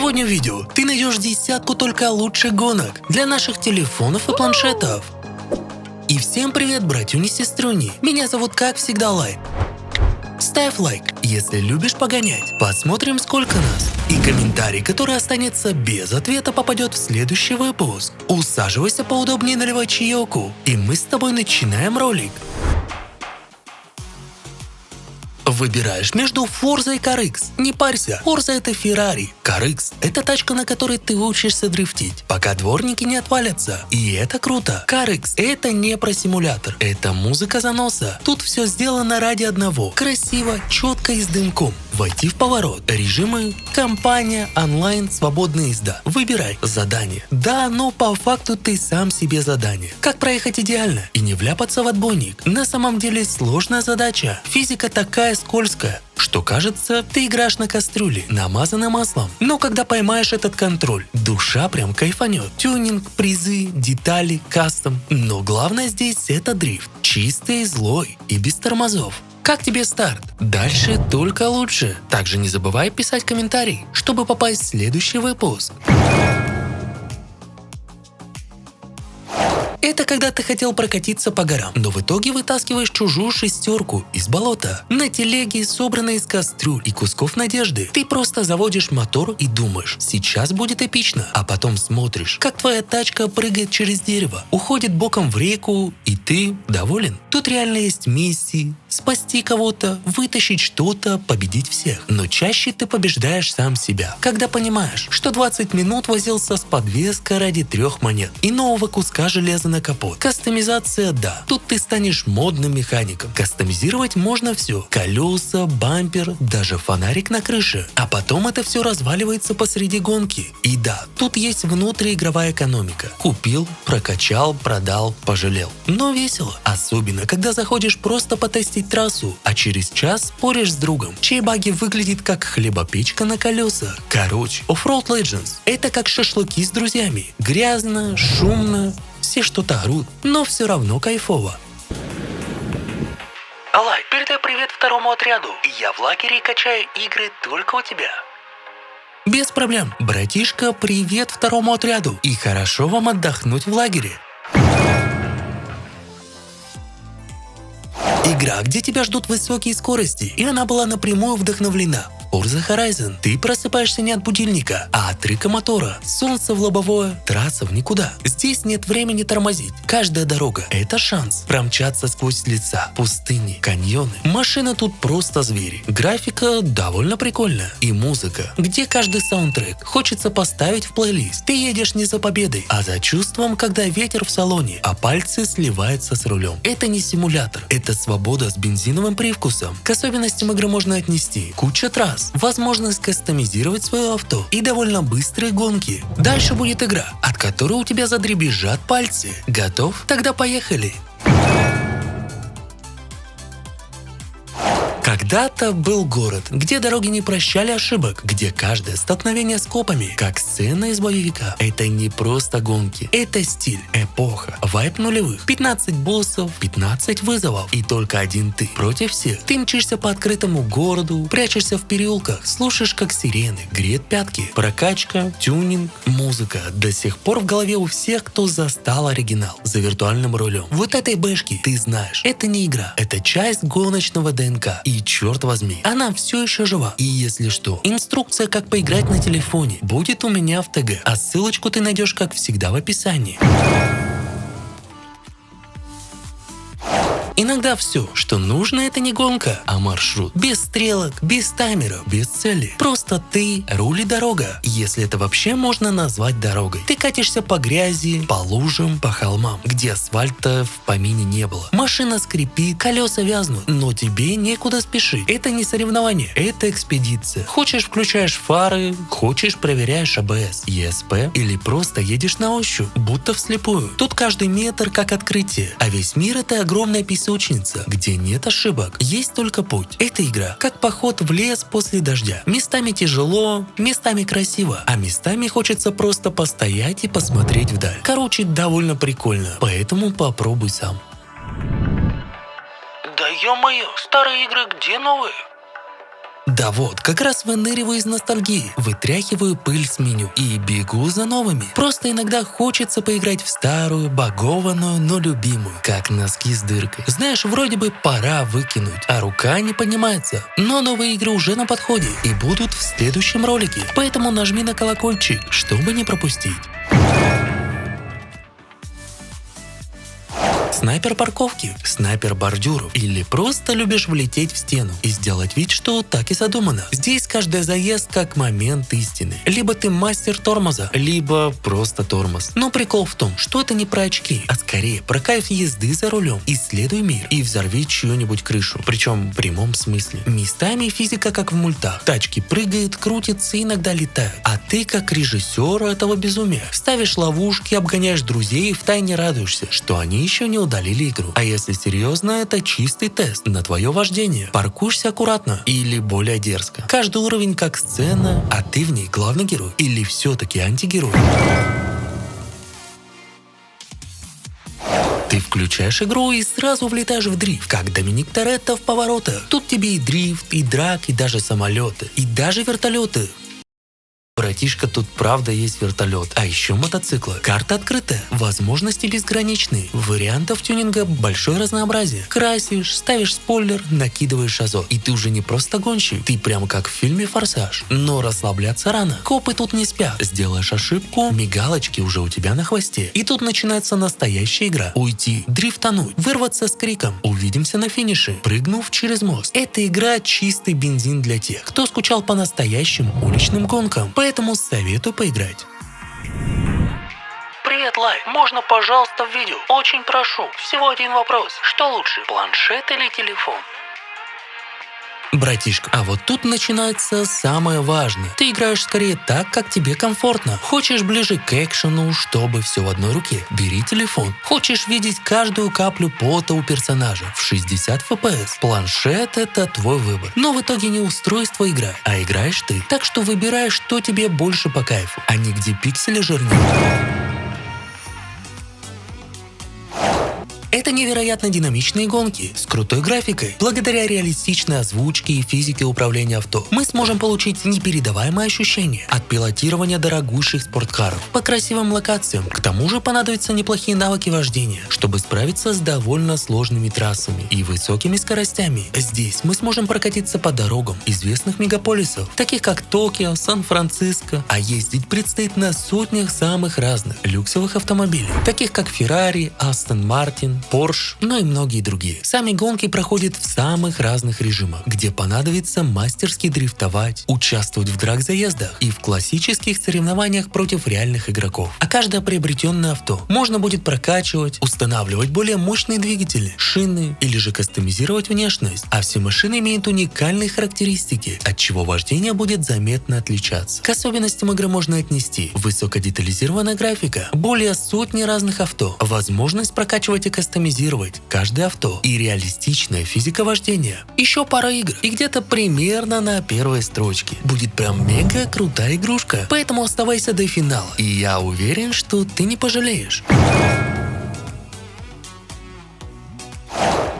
Сегодня в видео ты найдешь десятку только лучших гонок для наших телефонов и планшетов. И всем привет, братюни и сестрюни. Меня зовут, как всегда, Лайк. Ставь лайк, если любишь погонять. Посмотрим, сколько нас. И комментарий, который останется без ответа, попадет в следующий выпуск. Усаживайся поудобнее, наливай чаёку. И мы с тобой начинаем ролик. Выбираешь между Forza и CarX. Не парься, Forza — это Ferrari, CarX — это тачка, на которой ты учишься дрифтить, пока дворники не отвалятся. И это круто. CarX — это не про симулятор, это музыка заноса. Тут все сделано ради одного. Красиво, четко и с дымком. Войти в поворот. Режимы: компания, онлайн, свободная езда. Выбирай задание. Да, но по факту ты сам себе задание. Как проехать идеально и не вляпаться в отбойник? На самом деле сложная задача. Физика такая скользкая, что кажется, ты играешь на кастрюле, намазанной маслом. Но когда поймаешь этот контроль, душа прям кайфанет. Тюнинг, призы, детали, кастом. Но главное здесь — это дрифт. Чистый, злой и без тормозов. Как тебе старт? Дальше только лучше. Также не забывай писать комментарий, чтобы попасть в следующий выпуск. Это когда ты хотел прокатиться по горам, но в итоге вытаскиваешь чужую шестерку из болота. На телеге, собранной из кастрюль и кусков надежды. Ты просто заводишь мотор и думаешь, сейчас будет эпично. А потом смотришь, как твоя тачка прыгает через дерево, уходит боком в реку, и ты доволен. Тут реально есть миссии: спасти кого-то, вытащить что-то, победить всех. Но чаще ты побеждаешь сам себя, когда понимаешь, что 20 минут возился с подвеской ради 3 монет и нового куска железа на капот. Кастомизация, да. Тут ты станешь модным механиком. Кастомизировать можно все: колеса, бампер, даже фонарик на крыше. А потом это все разваливается посреди гонки. И да, тут есть внутриигровая экономика. Купил, прокачал, продал, пожалел. Но весело. Особенно, когда заходишь просто потестить трассу, а через час споришь с другом, чей багги выглядит как хлебопечка на колесах. Короче, Offroad Legends — это как шашлыки с друзьями. Грязно, шумно, все что-то орут, но все равно кайфово. Алай, передай привет второму отряду. Я в лагере и качаю игры только у тебя. Без проблем. Братишка, привет второму отряду. И хорошо вам отдохнуть в лагере. Игра, где тебя ждут высокие скорости, и она была напрямую вдохновлена. Forza Horizon. Ты просыпаешься не от будильника, а от рыка мотора. Солнце в лобовое, трасса в никуда. Здесь нет времени тормозить. Каждая дорога — это шанс промчаться сквозь леса, пустыни, каньоны. Машины тут просто звери. Графика довольно прикольная. И музыка, где каждый саундтрек хочется поставить в плейлист. Ты едешь не за победой, а за чувством, когда ветер в салоне, а пальцы сливаются с рулем. Это не симулятор, это свобода с бензиновым привкусом. К особенностям игры можно отнести куча трасс, возможность кастомизировать свое авто и довольно быстрые гонки. Дальше будет игра, от которой у тебя задребезжат пальцы. Готов? Тогда поехали! Когда-то был город, где дороги не прощали ошибок, где каждое столкновение с копами, как сцена из боевика. Это не просто гонки, это стиль, эпоха, вайб нулевых. 15 боссов, 15 вызовов, и только один ты против всех. Ты мчишься по открытому городу, прячешься в переулках, слушаешь, как сирены греют пятки. Прокачка, тюнинг, музыка до сих пор в голове у всех, кто застал оригинал за виртуальным рулем. Вот этой бэшки ты знаешь, это не игра, это часть гоночного ДНК. И черт возьми, она все еще жива. И если что, инструкция, как поиграть на телефоне, будет у меня в ТГ, а ссылочку ты найдешь, как всегда, в описании. Иногда все, что нужно, это не гонка, а маршрут. Без стрелок, без таймеров, без цели. Просто ты, руль и дорога, если это вообще можно назвать дорогой. Ты катишься по грязи, по лужам, по холмам, где асфальта в помине не было. Машина скрипит, колеса вязнут, но тебе некуда спешить. Это не соревнование, это экспедиция. Хочешь — включаешь фары, хочешь — проверяешь АБС, ESP или просто едешь на ощупь, будто вслепую. Тут каждый метр как открытие, а весь мир — это огромная песочница, где нет ошибок, есть только путь. Эта игра как поход в лес после дождя. Местами тяжело, местами красиво, а местами хочется просто постоять и посмотреть вдаль. Короче, довольно прикольно, поэтому попробуй сам. Да ё-моё, старые игры где новые? Да вот, как раз выныриваю из ностальгии, вытряхиваю пыль с меню и бегу за новыми. Просто иногда хочется поиграть в старую, багованную, но любимую, как носки с дыркой. Знаешь, вроде бы пора выкинуть, а рука не поднимается. Но новые игры уже на подходе и будут в следующем ролике, поэтому нажми на колокольчик, чтобы не пропустить. Снайпер парковки, снайпер бордюров или просто любишь влететь в стену и сделать вид, что так и задумано. Здесь каждый заезд как момент истины. Либо ты мастер тормоза, либо просто тормоз. Но прикол в том, что это не про очки, а скорее про кайф езды за рулем. Исследуй мир и взорви чью-нибудь крышу, причем в прямом смысле. Местами физика как в мультах. Тачки прыгают, крутятся и иногда летают. А ты как режиссер этого безумия. Ставишь ловушки, обгоняешь друзей и втайне радуешься, что они еще не удалили игру. А если серьезно, это чистый тест на твое вождение. Паркуешься аккуратно или более дерзко. Каждый уровень как сцена, а ты в ней главный герой или все-таки антигерой. Ты включаешь игру и сразу влетаешь в дрифт, как Доминик Торетто в поворотах. Тут тебе и дрифт, и драк, и даже самолеты, и даже вертолеты. Братишка, тут правда есть вертолет, а еще мотоциклы. Карта открытая, возможности безграничные, вариантов тюнинга большое разнообразие. Красишь, ставишь спойлер, накидываешь азот. И ты уже не просто гонщик, ты прямо как в фильме «Форсаж». Но расслабляться рано. Копы тут не спят. Сделаешь ошибку, мигалочки уже у тебя на хвосте. И тут начинается настоящая игра. Уйти, дрифтануть, вырваться с криком. Увидимся на финише, прыгнув через мост. Эта игра чистый бензин для тех, кто скучал по настоящим уличным гонкам. Поэтому советую поиграть. Привет, Лай. Можно, пожалуйста, в видео? Очень прошу. Всего один вопрос. Что лучше, планшет или телефон? Братишка, а вот тут начинается самое важное. Ты играешь скорее так, как тебе комфортно. Хочешь ближе к экшену, чтобы все в одной руке? Бери телефон. Хочешь видеть каждую каплю пота у персонажа в 60 FPS? Планшет — это твой выбор. Но в итоге не устройство игра, а играешь ты. Так что выбирай, что тебе больше по кайфу, а не где пиксели жирнее. Это невероятно динамичные гонки с крутой графикой. Благодаря реалистичной озвучке и физике управления авто мы сможем получить непередаваемые ощущения от пилотирования дорогущих спорткаров по красивым локациям. К тому же понадобятся неплохие навыки вождения, чтобы справиться с довольно сложными трассами и высокими скоростями. Здесь мы сможем прокатиться по дорогам известных мегаполисов, таких как Токио, Сан-Франциско, а ездить предстоит на сотнях самых разных люксовых автомобилей, таких как Ferrari, Aston Martin, Porsche, ну и многие другие. Сами гонки проходят в самых разных режимах, где понадобится мастерски дрифтовать, участвовать в драг-заездах и в классических соревнованиях против реальных игроков. А каждое приобретенное авто можно будет прокачивать, устанавливать более мощные двигатели, шины или же кастомизировать внешность. А все машины имеют уникальные характеристики, от чего вождение будет заметно отличаться. К особенностям игры можно отнести высокодетализированная графика, более сотни разных авто, возможность прокачивать и кастомизировать каждое авто и реалистичная физика вождения. Еще пара игр, и где-то примерно на первой строчке будет прям мега крутая игрушка. Поэтому оставайся до финала, и я уверен, что ты не пожалеешь.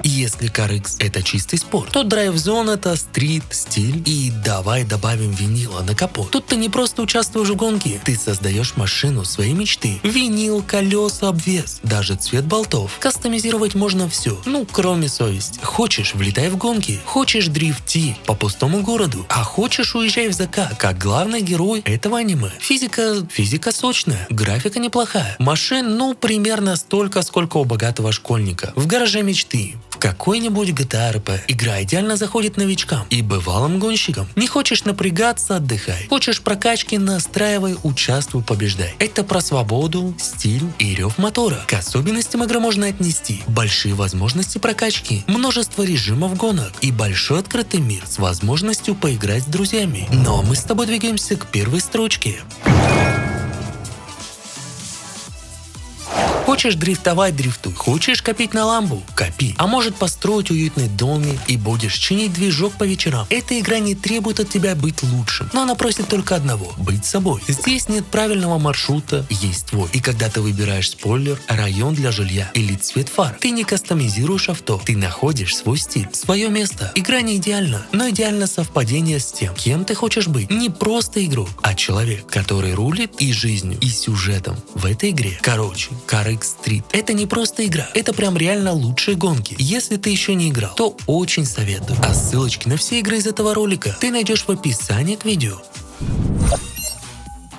Если CarX — это чистый спорт, то Drive Zone — это стрит, стиль и давай добавим винила на капот. Тут ты не просто участвуешь в гонке, ты создаешь машину своей мечты. Винил, колеса, обвес, даже цвет болтов. Кастомизировать можно все, ну кроме совести. Хочешь — влетай в гонки, хочешь — дрифти по пустому городу, а хочешь — уезжай в закат, как главный герой этого аниме. Физика сочная, графика неплохая. Машин, ну, примерно столько, сколько у богатого школьника. В гараже мечты. В какой-нибудь GTA RP. Игра идеально заходит новичкам и бывалым гонщикам. Не хочешь напрягаться — отдыхай. Хочешь прокачки — настраивай, участвуй, побеждай. Это про свободу, стиль и рев мотора. К особенностям игры можно отнести большие возможности прокачки, множество режимов гонок и большой открытый мир с возможностью поиграть с друзьями. Но мы с тобой двигаемся к первой строчке. Хочешь дрифтовать — дрифтуй. Хочешь копить на ламбу — копи. А может построить уютный домик и будешь чинить движок по вечерам. Эта игра не требует от тебя быть лучшим, но она просит только одного — быть собой. Здесь нет правильного маршрута, есть твой. И когда ты выбираешь спойлер, район для жилья или цвет фар, ты не кастомизируешь авто, ты находишь свой стиль, свое место. Игра не идеальна, но идеально совпадение с тем, кем ты хочешь быть. Не просто игрок, а человек, который рулит и жизнью, и сюжетом в этой игре. Короче, CarX Street — это не просто игра, это прям реально лучшие гонки. Если ты еще не играл, то очень советую. А ссылочки на все игры из этого ролика ты найдешь в описании к видео.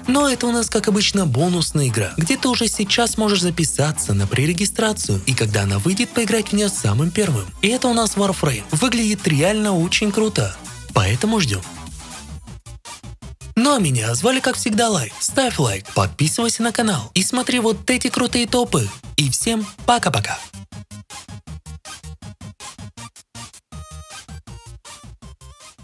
Но это у нас, как обычно, бонусная игра, где ты уже сейчас можешь записаться на пререгистрацию, и когда она выйдет, поиграть в нее самым первым. И это у нас Warframe. Выглядит реально очень круто, поэтому ждем. Ну а меня звали, как всегда, Лайк. Ставь лайк, подписывайся на канал и смотри вот эти крутые топы. И всем пока-пока.